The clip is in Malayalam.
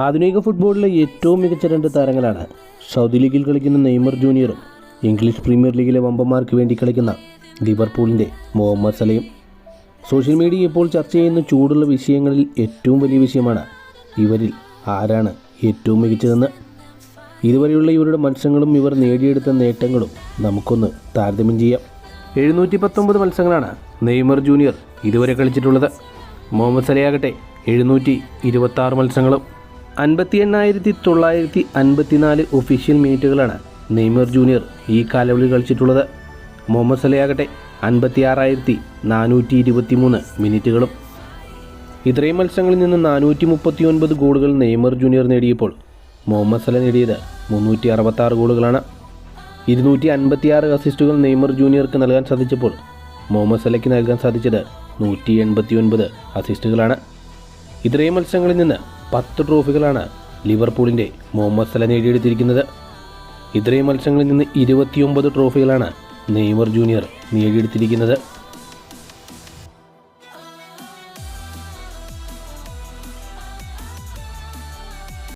ആധുനിക ഫുട്ബോളിലെ ഏറ്റവും മികച്ച രണ്ട് താരങ്ങളാണ് സൗദി ലീഗിൽ കളിക്കുന്ന നെയ്മർ ജൂനിയറും ഇംഗ്ലീഷ് പ്രീമിയർ ലീഗിലെ വമ്പന്മാർക്ക് വേണ്ടി കളിക്കുന്ന ലിവർപൂളിൻ്റെ മുഹമ്മദ് സലയും. സോഷ്യൽ മീഡിയ ഇപ്പോൾ ചർച്ച ചെയ്യുന്ന ചൂടുള്ള വിഷയങ്ങളിൽ ഏറ്റവും വലിയ വിഷയമാണ് ഇവരിൽ ആരാണ് ഏറ്റവും മികച്ചതെന്ന്. ഇതുവരെയുള്ള ഇവരുടെ മത്സരങ്ങളും ഇവർ നേടിയെടുത്ത നേട്ടങ്ങളും നമുക്കൊന്ന് താരതമ്യം ചെയ്യാം. 719 മത്സരങ്ങളാണ് നെയ്മർ ജൂനിയർ ഇതുവരെ കളിച്ചിട്ടുള്ളത്. മുഹമ്മദ് സലയാകട്ടെ 726 മത്സരങ്ങളും. 58,954 ഒഫീഷ്യൽ മിനിറ്റുകളാണ് നെയ്മർ ജൂനിയർ ഈ കാലയളവിൽ കളിച്ചിട്ടുള്ളത്. മുഹമ്മദ് സലയാകട്ടെ 56,423 മിനിറ്റുകളും. ഇത്രയും മത്സരങ്ങളിൽ നിന്ന് 439 ഗോളുകൾ നെയ്മർ ജൂനിയർ നേടിയപ്പോൾ മുഹമ്മദ് സല നേടിയത് 366 ഗോളുകളാണ്. 256 അസിസ്റ്റുകൾ നെയ്മർ ജൂനിയർക്ക് നൽകാൻ സാധിച്ചപ്പോൾ മുഹമ്മദ് സലയ്ക്ക് നൽകാൻ സാധിച്ചത് 189 അസിസ്റ്റുകളാണ്. ഇത്രയും മത്സരങ്ങളിൽ നിന്ന് 10 ട്രോഫികളാണ് ലിവർപൂളിൻ്റെ മുഹമ്മദ് സല നേടിയെടുത്തിരിക്കുന്നത്. ഇത്രയും മത്സരങ്ങളിൽ നിന്ന് 29 ട്രോഫികളാണ് നെയ്മർ ജൂനിയർ നേടിയെടുത്തിരിക്കുന്നത്.